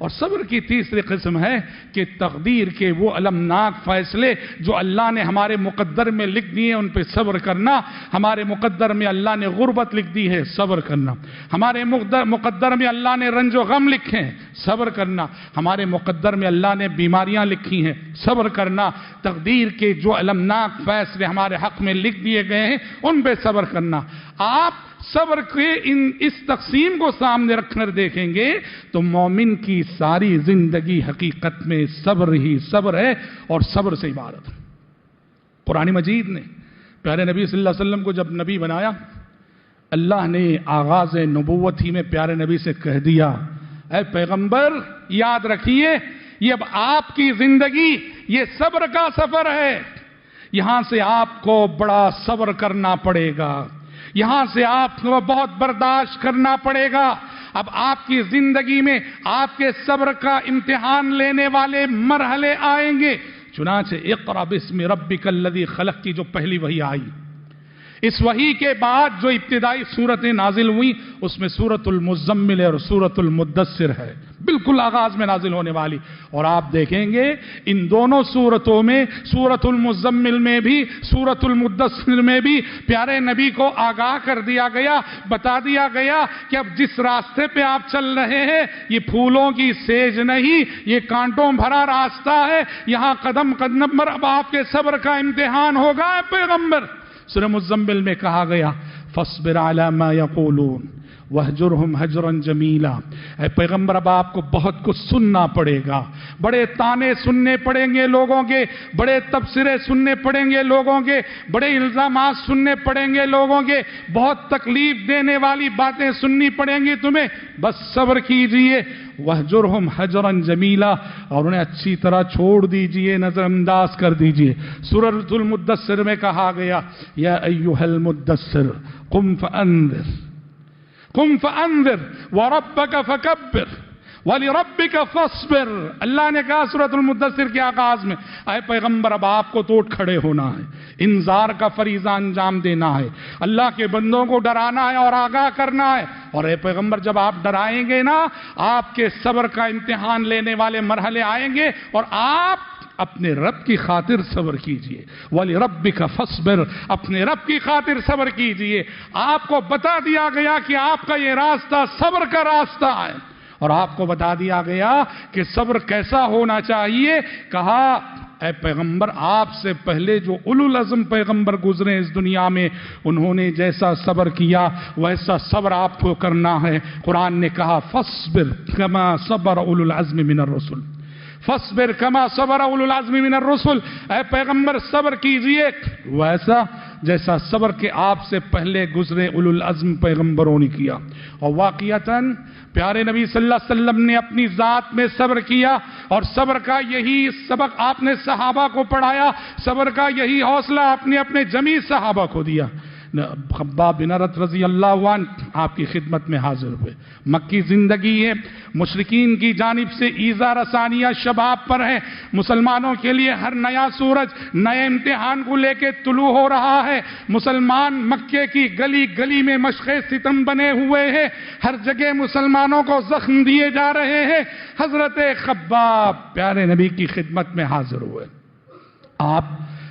اور صبر کی تیسری قسم ہے کہ تقدیر کے وہ المناک فیصلے جو اللہ نے ہمارے مقدر میں لکھ دیے ان پہ صبر کرنا. ہمارے مقدر میں اللہ نے غربت لکھ دی ہے، صبر کرنا. ہمارے مقدر میں اللہ نے رنج و غم لکھے ہیں، صبر کرنا. ہمارے مقدر میں اللہ نے بیماریاں لکھی ہیں، صبر کرنا. تقدیر کے جو المناک فیصلے ہمارے حق میں لکھ دیے گئے ہیں ان پہ صبر کرنا. آپ صبر کے اس تقسیم کو سامنے رکھ کر دیکھیں گے تو مومن کی ساری زندگی حقیقت میں صبر ہی صبر ہے اور صبر سے عبارت ہے. قرآن مجید نے پیارے نبی صلی اللہ علیہ وسلم کو جب نبی بنایا، اللہ نے آغاز نبوت ہی میں پیارے نبی سے کہہ دیا، اے پیغمبر یاد رکھیے یہ اب آپ کی زندگی یہ صبر کا سفر ہے. یہاں سے آپ کو بڑا صبر کرنا پڑے گا، یہاں سے آپ کو بہت برداشت کرنا پڑے گا. اب آپ کی زندگی میں آپ کے صبر کا امتحان لینے والے مرحلے آئیں گے. چنانچہ اقرأ باسم ربک الذی خلق کی جو پہلی وحی آئی، اس وحی کے بعد جو ابتدائی سورتیں نازل ہوئیں اس میں سورۃ المزمل اور سورۃ المدثر ہے، بالکل آغاز میں نازل ہونے والی. اور آپ دیکھیں گے ان دونوں سورتوں میں، سورۃ المزمل میں بھی سورۃ المدثر میں بھی پیارے نبی کو آگاہ کر دیا گیا، بتا دیا گیا کہ اب جس راستے پہ آپ چل رہے ہیں یہ پھولوں کی سیج نہیں، یہ کانٹوں بھرا راستہ ہے. یہاں قدم قدم پر اب آپ کے صبر کا امتحان ہوگا. اے پیغمبر، سورہ مزمل میں کہا گیا فاصبر علی ما یقولون وَاهْجُرْهُمْ هَجْرًا جَمِيلًا. اے پیغمبر اب آپ کو بہت کچھ سننا پڑے گا، بڑے تانے سننے پڑیں گے لوگوں کے، بڑے تبصرے سننے پڑیں گے لوگوں کے، بڑے الزامات سننے پڑیں گے لوگوں کے، بہت تکلیف دینے والی باتیں سننی پڑیں گی تمہیں. بس صبر کیجئے. وَاهْجُرْهُمْ هَجْرًا جَمِيلًا، اور انہیں اچھی طرح چھوڑ دیجئے، نظر انداز کر دیجئے. سورۃ المدثر میں کہا گیا یا ایھا المدثر قم فانذر قم فانذر وربک فکبر وَلِرَبِّكَ فَاصْبِرْ. اللہ نے کہا سورۃ المدثر کے آغاز میں، اے پیغمبر اب آپ کو تو اٹھ کھڑے ہونا ہے، انذار کا فریضہ انجام دینا ہے، اللہ کے بندوں کو ڈرانا ہے اور آگاہ کرنا ہے. اور اے پیغمبر جب آپ ڈرائیں گے نا، آپ کے صبر کا امتحان لینے والے مرحلے آئیں گے اور آپ اپنے رب کی خاطر صبر کیجئے. وَلِرَبِّكَ فَاصْبِرْ، اپنے رب کی خاطر صبر کیجئے. آپ کو بتا دیا گیا کہ آپ کا یہ راستہ صبر کا راستہ ہے، اور آپ کو بتا دیا گیا کہ صبر کیسا ہونا چاہیے. کہا اے پیغمبر آپ سے پہلے جو اولو العزم پیغمبر گزرے اس دنیا میں، انہوں نے جیسا صبر کیا ویسا صبر آپ کو کرنا ہے. قرآن نے کہا فاصبر کما صبر اولو العزم من الرسل، فاصبر کما صبر اولو العزم من الرسل. اے پیغمبر صبر کیجئے ویسا جیسا صبر کے آپ سے پہلے گزرے اولو العزم پیغمبروں نے کیا. اور واقعتاً پیارے نبی صلی اللہ علیہ وسلم نے اپنی ذات میں صبر کیا، اور صبر کا یہی سبق آپ نے صحابہ کو پڑھایا، صبر کا یہی حوصلہ آپ نے اپنے جمیع صحابہ کو دیا. خباب بن ارت رضی اللہ عنہ آپ کی خدمت میں حاضر ہوئے. مکی زندگی ہے، مشرکین کی جانب سے ایذا رسانیہ شباب پر ہے. مسلمانوں کے لیے ہر نیا سورج نئے امتحان کو لے کے طلوع ہو رہا ہے. مسلمان مکے کی گلی گلی میں مشق ستم بنے ہوئے ہیں، ہر جگہ مسلمانوں کو زخم دیے جا رہے ہیں. حضرت خباب پیارے نبی کی خدمت میں حاضر ہوئے. آپ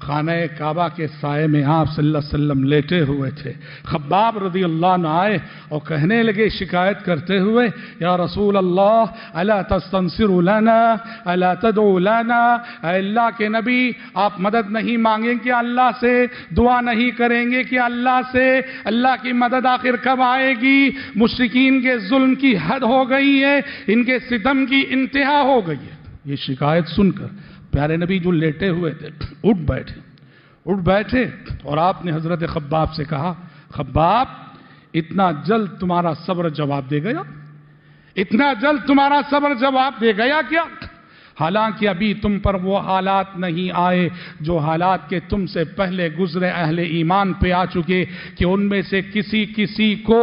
خانہ کعبہ کے سائے میں آپ صلی اللہ علیہ وسلم لیٹے ہوئے تھے. خباب رضی اللہ عنہ آئے اور کہنے لگے شکایت کرتے ہوئے، یا رسول اللہ الا تستنصر لنا الا تدعو لنا. اے اللہ کے نبی آپ مدد نہیں مانگیں کہ اللہ سے، دعا نہیں کریں گے کہ اللہ سے؟ اللہ کی مدد آخر کب آئے گی؟ مشرکین کے ظلم کی حد ہو گئی ہے، ان کے ستم کی انتہا ہو گئی ہے. یہ شکایت سن کر پیارے نبی جو لیٹے ہوئے تھے اٹھ بیٹھے اور آپ نے حضرت خباب سے کہا، خباب اتنا جلد تمہارا صبر جواب دے گیا؟ اتنا جلد تمہارا صبر جواب دے گیا کیا؟ حالانکہ ابھی تم پر وہ حالات نہیں آئے جو حالات کے تم سے پہلے گزرے اہل ایمان پہ آ چکے کہ ان میں سے کسی کو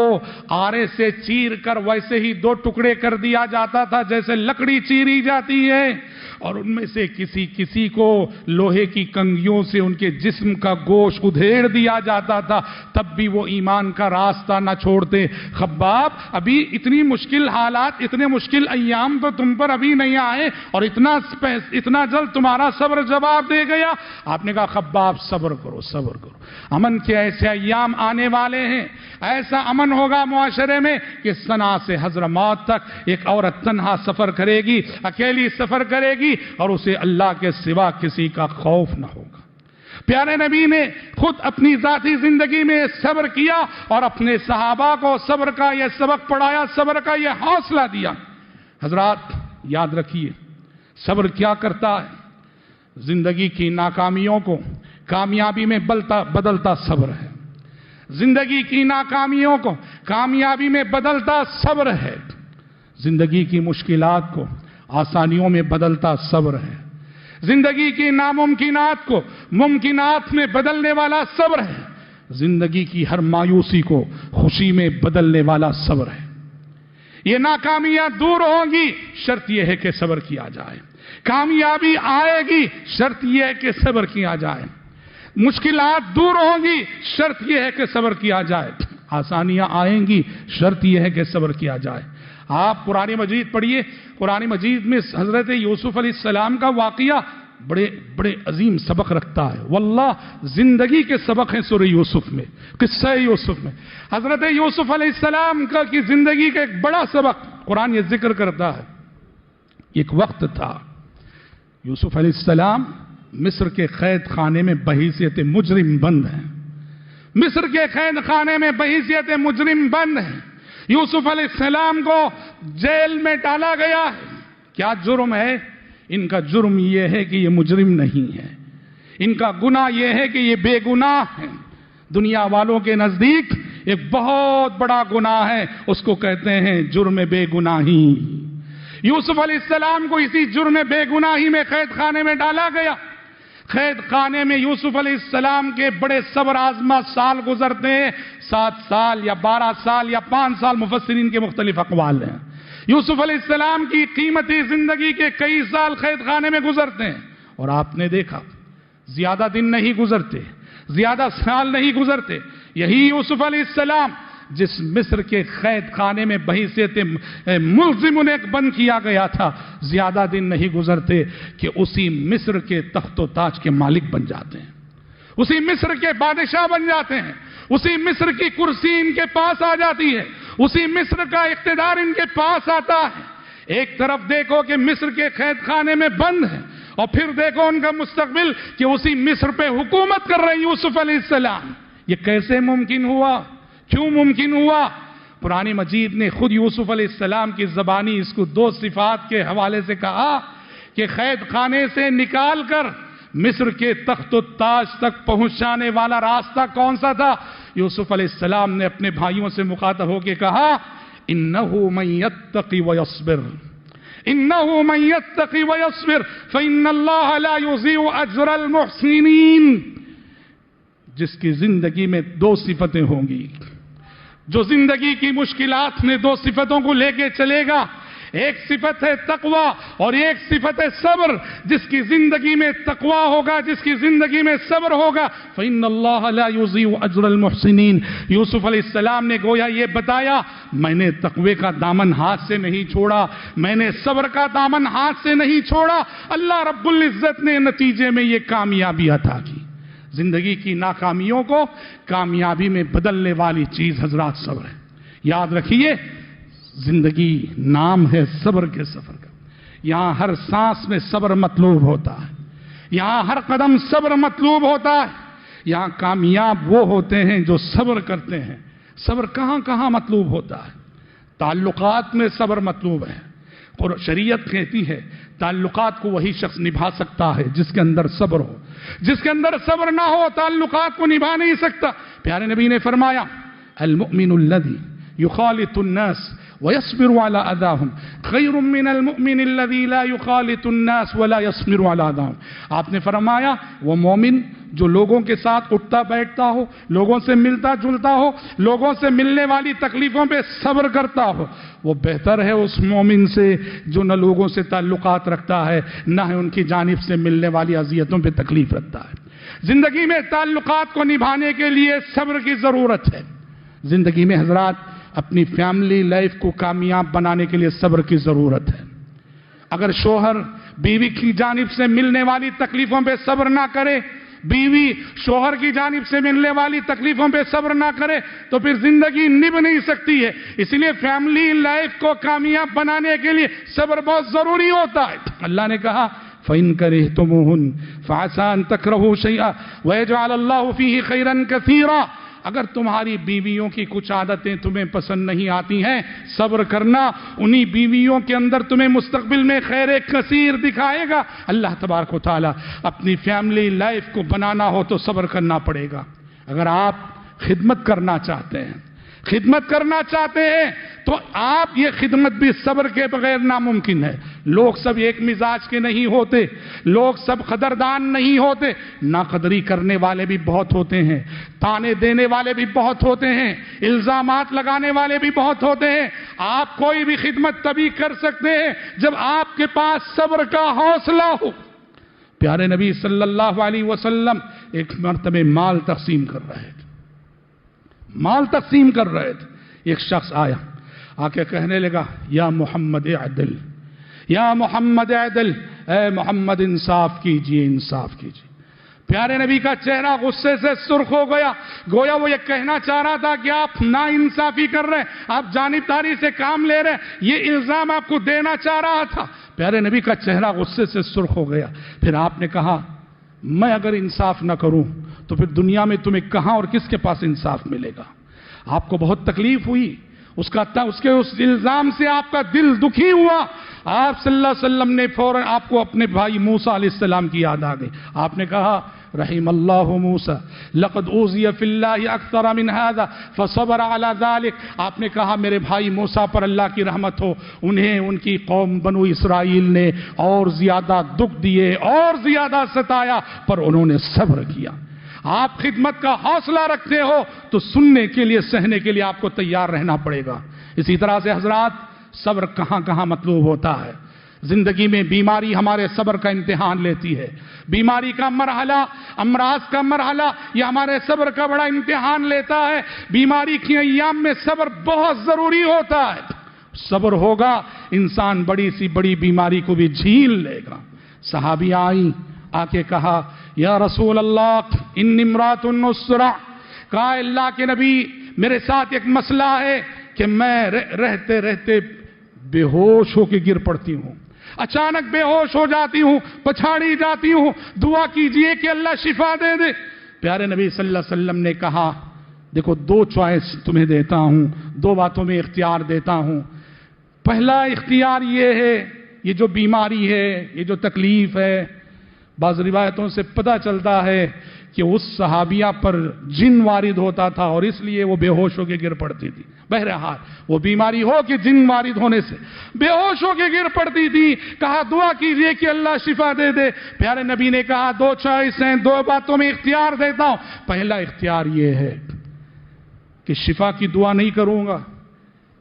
آرے سے چیر کر ویسے ہی دو ٹکڑے کر دیا جاتا تھا جیسے لکڑی چیری جاتی ہے، اور ان میں سے کسی کو لوہے کی کنگھیوں سے ان کے جسم کا گوشت ادھیڑ دیا جاتا تھا، تب بھی وہ ایمان کا راستہ نہ چھوڑتے۔ خباب ابھی اتنی مشکل حالات، اتنے مشکل ایام تو تم پر ابھی نہیں آئے اور اتنا جلد تمہارا صبر جواب دے گیا۔ آپ نے کہا خباب صبر کرو صبر کرو، امن کے ایسے ایام آنے والے ہیں، ایسا امن ہوگا معاشرے میں کہ صنعا سے حضرموت تک ایک عورت تنہا سفر کرے گی، اکیلی سفر کرے گی اور اسے اللہ کے سوا کسی کا خوف نہ ہوگا۔ پیارے نبی نے خود اپنی ذاتی زندگی میں صبر کیا اور اپنے صحابہ کو صبر کا یہ سبق پڑھایا، صبر کا یہ حوصلہ دیا۔ حضرات یاد رکھیے صبر کیا کرتا ہے، زندگی کی ناکامیوں کو کامیابی میں بدلتا صبر ہے، زندگی کی ناکامیوں کو کامیابی میں بدلتا صبر ہے، زندگی کی مشکلات کو آسانیوں میں بدلتا صبر ہے، زندگی کی ناممکنات کو ممکنات میں بدلنے والا صبر ہے، زندگی کی ہر مایوسی کو خوشی میں بدلنے والا صبر ہے۔ یہ ناکامیاں دور ہوں گی، شرط یہ ہے کہ صبر کیا جائے، کامیابی آئے گی، شرط یہ ہے کہ صبر کیا جائے، مشکلات دور ہوں گی، شرط یہ ہے کہ صبر کیا جائے، آسانیاں آئیں گی، شرط یہ ہے کہ صبر کیا جائے۔ آپ قرآن مجید پڑھیے، قرآن مجید میں حضرت یوسف علیہ السلام کا واقعہ بڑے عظیم سبق رکھتا ہے، واللہ زندگی کے سبق ہیں سورہ یوسف میں، قصہ یوسف میں۔ حضرت یوسف علیہ السلام کی زندگی کا ایک بڑا سبق قرآن یہ ذکر کرتا ہے۔ ایک وقت تھا یوسف علیہ السلام مصر کے قید خانے میں بحیثیت مجرم بند ہیں، مصر کے قید خانے میں بحیثیت مجرم بند ہیں۔ یوسف علیہ السلام کو جیل میں ڈالا گیا ہے۔ کیا جرم ہے؟ ان کا جرم یہ ہے کہ یہ مجرم نہیں ہے، ان کا گناہ یہ ہے کہ یہ بے گناہ ہیں۔ دنیا والوں کے نزدیک ایک بہت بڑا گناہ ہے، اس کو کہتے ہیں جرم بے گناہی۔ یوسف علیہ السلام کو اسی جرم بے گناہی میں قید خانے میں ڈالا گیا۔ قید خانے میں یوسف علیہ السلام کے بڑے صبر آزما سال گزرتے ہیں، 7 سال یا 12 سال یا 5 سال، مفسرین کے مختلف اقوال ہیں۔ یوسف علیہ السلام کی قیمتی زندگی کے کئی سال قید خانے میں گزرتے ہیں، اور آپ نے دیکھا زیادہ دن نہیں گزرتے، زیادہ سال نہیں گزرتے، یہی یوسف علیہ السلام جس مصر کے قید خانے میں بحیثیت ملزم انہیں بند کیا گیا تھا، زیادہ دن نہیں گزرتے کہ اسی مصر کے تخت و تاج کے مالک بن جاتے ہیں، اسی مصر کے بادشاہ بن جاتے ہیں، اسی مصر کی کرسی ان کے پاس آ جاتی ہے، اسی مصر کا اقتدار ان کے پاس آتا ہے۔ ایک طرف دیکھو کہ مصر کے قید خانے میں بند ہے، اور پھر دیکھو ان کا مستقبل کہ اسی مصر پہ حکومت کر رہے ہیں یوسف علیہ السلام۔ یہ کیسے ممکن ہوا؟ کیوں ممکن ہوا؟ قرآن مجید نے خود یوسف علیہ السلام کی زبانی اس کو 2 صفات کے حوالے سے کہا کہ قید خانے سے نکال کر مصر کے تخت و تاج تک پہنچانے والا راستہ کون سا تھا؟ یوسف علیہ السلام نے اپنے بھائیوں سے مخاطب ہو کے کہا اِنَّهُ مَن يَتَّقِ وَيَصْبِرْ اِنَّهُ مَن يَتَّقِ وَيَصْبِرْ فَإِنَّ اللَّهَ لَا يُضِيعُ أَجْرَ الْمُحْسِنِينَ۔ جس کی زندگی میں 2 صفتیں ہوں گی، جو زندگی کی مشکلات میں 2 صفتوں کو لے کے چلے گا، ایک صفت ہے تقوی اور ایک صفت ہے صبر۔ جس کی زندگی میں تقوی ہوگا، جس کی زندگی میں صبر ہوگا، فإن اللہ لا یضیع اجر المحسنین۔ یوسف علیہ السلام نے گویا یہ بتایا، میں نے تقوی کا دامن ہاتھ سے نہیں چھوڑا، میں نے صبر کا دامن ہاتھ سے نہیں چھوڑا، اللہ رب العزت نے نتیجے میں یہ کامیابی عطا کی۔ زندگی کی ناکامیوں کو کامیابی میں بدلنے والی چیز حضرات صبر ہے۔ یاد رکھیے زندگی نام ہے صبر کے سفر کا، یہاں ہر سانس میں صبر مطلوب ہوتا ہے، یہاں ہر قدم صبر مطلوب ہوتا ہے، یہاں کامیاب وہ ہوتے ہیں جو صبر کرتے ہیں۔ صبر کہاں کہاں مطلوب ہوتا ہے؟ تعلقات میں صبر مطلوب ہے، اور شریعت کہتی ہے تعلقات کو وہی شخص نبھا سکتا ہے جس کے اندر صبر ہو، جس کے اندر صبر نہ ہو تعلقات کو نبھا نہیں سکتا۔ پیارے نبی نے فرمایا المؤمن الذي يخالط الناس وَيَصْبِرُ عَلَىٰ أَذَاهُمْ خَيْرٌ مِّنَ الْمُؤْمِنِ الَّذِي لَا يُخَالِطُ النَّاسَ وَلَا يَصْبِرُ عَلَىٰ أَذَاهُمْ۔ آپ نے فرمایا وہ مومن جو لوگوں کے ساتھ اٹھتا بیٹھتا ہو، لوگوں سے ملتا جلتا ہو، لوگوں سے ملنے والی تکلیفوں پہ صبر کرتا ہو، وہ بہتر ہے اس مومن سے جو نہ لوگوں سے تعلقات رکھتا ہے نہ ہی ان کی جانب سے ملنے والی اذیتوں پہ تکلیف رکھتا ہے۔ زندگی میں تعلقات کو نبھانے کے لیے صبر کی ضرورت ہے۔ زندگی میں حضرات اپنی فیملی لائف کو کامیاب بنانے کے لیے صبر کی ضرورت ہے۔ اگر شوہر بیوی کی جانب سے ملنے والی تکلیفوں پہ صبر نہ کرے، بیوی شوہر کی جانب سے ملنے والی تکلیفوں پہ صبر نہ کرے تو پھر زندگی نبھ نہیں سکتی ہے۔ اس لیے فیملی لائف کو کامیاب بنانے کے لیے صبر بہت ضروری ہوتا ہے۔ اللہ نے کہا فَإِن كَرِهْتُمُوهُنَّ فَعَسَىٰ أَن تَكْرَهُوا شَيْئًا وَيَجْعَلَ اللَّهُ فِيهِ خَيْرًا كَثِيرًا۔ اگر تمہاری بیویوں کی کچھ عادتیں تمہیں پسند نہیں آتی ہیں، صبر کرنا، انہی بیویوں کے اندر تمہیں مستقبل میں خیر کثیر دکھائے گا۔ اللہ تبارک و تعالیٰ اپنی فیملی لائف کو بنانا ہو تو صبر کرنا پڑے گا۔ اگر آپ خدمت کرنا چاہتے ہیں، تو آپ یہ خدمت بھی صبر کے بغیر ناممکن ہے۔ لوگ سب ایک مزاج کے نہیں ہوتے، لوگ سب قدردان نہیں ہوتے، ناقدری کرنے والے بھی بہت ہوتے ہیں، تانے دینے والے بھی بہت ہوتے ہیں، الزامات لگانے والے بھی بہت ہوتے ہیں۔ آپ کوئی بھی خدمت تبھی کر سکتے ہیں جب آپ کے پاس صبر کا حوصلہ ہو۔ پیارے نبی صلی اللہ علیہ وسلم ایک مرتبہ مال تقسیم کر رہے تھے۔ ایک شخص آیا، آ کے کہنے لگا یا محمد اعدل، یا محمد اعدل، اے محمد انصاف کیجئے۔ پیارے نبی کا چہرہ غصے سے سرخ ہو گیا، گویا وہ یہ کہنا چاہ رہا تھا کہ آپ نا انصافی کر رہے ہیں، آپ جانبداری سے کام لے رہے ہیں، یہ الزام آپ کو دینا چاہ رہا تھا۔ پیارے نبی کا چہرہ غصے سے سرخ ہو گیا۔ پھر آپ نے کہا میں اگر انصاف نہ کروں تو پھر دنیا میں تمہیں کہاں اور کس کے پاس انصاف ملے گا؟ آپ کو بہت تکلیف ہوئی، اس الزام سے آپ کا دل دکھی ہوا۔ آپ صلی اللہ علیہ وسلم نے فوراً آپ کو اپنے بھائی موسیٰ علیہ السلام کی یاد آ گئی۔ آپ نے کہا رحم اللہ موسیٰ لقد اوذی فی اللہ اکثر من ھذا فصبر علی ذلک۔ آپ نے کہا میرے بھائی موسیٰ پر اللہ کی رحمت ہو، انہیں ان کی قوم بنو اسرائیل نے اور زیادہ دکھ دیے اور زیادہ ستایا، پر انہوں نے صبر کیا۔ آپ خدمت کا حوصلہ رکھتے ہو تو سننے کے لیے، سہنے کے لیے آپ کو تیار رہنا پڑے گا۔ اسی طرح سے حضرات صبر کہاں کہاں مطلوب ہوتا ہے۔ زندگی میں بیماری ہمارے صبر کا امتحان لیتی ہے۔ بیماری کا مرحلہ، امراض کا مرحلہ، یہ ہمارے صبر کا بڑا امتحان لیتا ہے۔ بیماری کی ایام میں صبر بہت ضروری ہوتا ہے۔ صبر ہوگا انسان بڑی سی بڑی بیماری کو بھی جھیل لے گا۔ صحابی آئیں، آ کے کہا یا رسول اللہ انی امرأۃ اسرع، کہا اللہ کے نبی میرے ساتھ ایک مسئلہ ہے کہ میں رہتے رہتے بے ہوش ہو کے گر پڑتی ہوں، اچانک بے ہوش ہو جاتی ہوں، پچھاڑی جاتی ہوں، دعا کیجئے کہ اللہ شفا دے دے۔ پیارے نبی صلی اللہ علیہ وسلم نے کہا دیکھو دو چوائس تمہیں دیتا ہوں، دو باتوں میں اختیار دیتا ہوں۔ پہلا اختیار یہ ہے، یہ جو بیماری ہے، یہ جو تکلیف ہے، بعض روایتوں سے پتہ چلتا ہے کہ اس صحابیہ پر جن وارد ہوتا تھا اور اس لیے وہ بے ہوش ہو کے گر پڑتی تھی۔ بہرحال وہ بیماری ہو کہ جن وارد ہونے سے بے ہوش ہو کے گر پڑتی تھی۔ کہا دعا کیجئے کہ اللہ شفا دے دے۔ پیارے نبی نے کہا دو چوائس ہیں، دو باتوں میں اختیار دیتا ہوں۔ پہلا اختیار یہ ہے کہ شفا کی دعا نہیں کروں گا،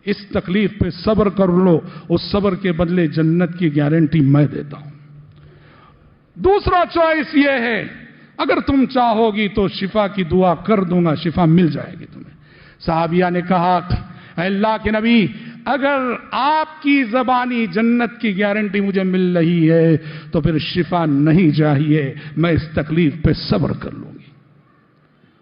اس تکلیف پہ صبر کر لو، اس صبر کے بدلے جنت کی گارنٹی میں دیتا ہوں۔ دوسرا چوائس یہ ہے اگر تم چاہو گی تو شفا کی دعا کر دوں گا، شفا مل جائے گی تمہیں۔ صحابیہ نے کہا اے اللہ کے نبی اگر آپ کی زبانی جنت کی گارنٹی مجھے مل رہی ہے تو پھر شفا نہیں چاہیے، میں اس تکلیف پہ صبر کر لوں گی۔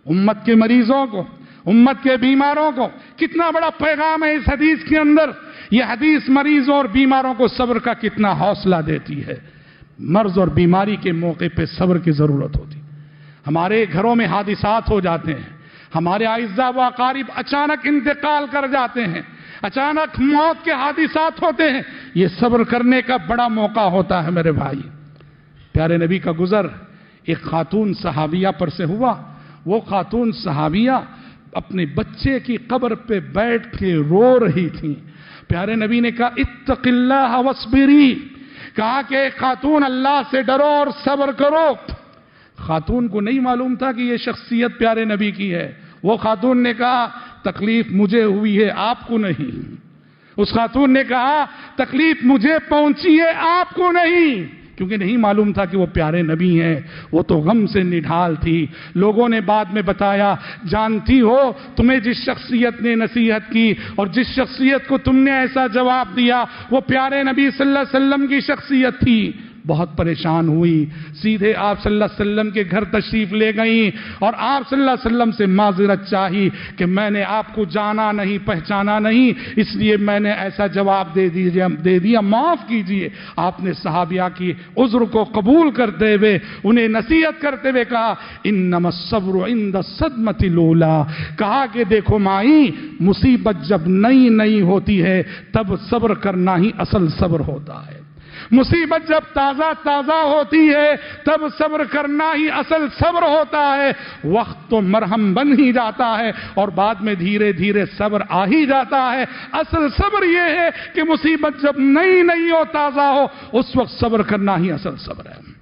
امت کے مریضوں کو، امت کے بیماروں کو کتنا بڑا پیغام ہے اس حدیث کے اندر۔ یہ حدیث مریضوں اور بیماروں کو صبر کا کتنا حوصلہ دیتی ہے۔ مرض اور بیماری کے موقع پہ صبر کی ضرورت ہوتی۔ ہمارے گھروں میں حادثات ہو جاتے ہیں، ہمارے اعزاء و اقارب اچانک انتقال کر جاتے ہیں، اچانک موت کے حادثات ہوتے ہیں، یہ صبر کرنے کا بڑا موقع ہوتا ہے میرے بھائی۔ پیارے نبی کا گزر ایک خاتون صحابیہ پر سے ہوا۔ وہ خاتون صحابیہ اپنے بچے کی قبر پہ بیٹھ کے رو رہی تھیں، پیارے نبی نے کہا اتق اللہ وصبری، کہا کہ ایک خاتون اللہ سے ڈرو اور صبر کرو۔ خاتون کو نہیں معلوم تھا کہ یہ شخصیت پیارے نبی کی ہے۔ وہ خاتون نے کہا تکلیف مجھے ہوئی ہے آپ کو نہیں۔ اس خاتون نے کہا تکلیف مجھے پہنچی ہے آپ کو نہیں، کیونکہ نہیں معلوم تھا کہ وہ پیارے نبی ہیں۔ وہ تو غم سے نڈھال تھی۔ لوگوں نے بعد میں بتایا جانتی ہو تمہیں جس شخصیت نے نصیحت کی اور جس شخصیت کو تم نے ایسا جواب دیا وہ پیارے نبی صلی اللہ علیہ وسلم کی شخصیت تھی۔ بہت پریشان ہوئی، سیدھے آپ صلی اللہ علیہ وسلم کے گھر تشریف لے گئیں اور آپ صلی اللہ علیہ وسلم سے معذرت چاہی کہ میں نے آپ کو جانا نہیں پہچانا نہیں، اس لیے میں نے ایسا جواب دے دیا، معاف کیجئے۔ آپ نے صحابیہ کی عذر کو قبول کرتے ہوئے انہیں نصیحت کرتے ہوئے کہا انما الصبر عند الصدمۃ الاولی، کہا کہ دیکھو مائی، مصیبت جب نئی نئی ہوتی ہے تب صبر کرنا ہی اصل صبر ہوتا ہے۔ مصیبت جب تازہ تازہ ہوتی ہے تب صبر کرنا ہی اصل صبر ہوتا ہے۔ وقت تو مرہم بن ہی جاتا ہے اور بعد میں دھیرے دھیرے صبر آ ہی جاتا ہے۔ اصل صبر یہ ہے کہ مصیبت جب نئی نئی ہو، تازہ ہو، اس وقت صبر کرنا ہی اصل صبر ہے۔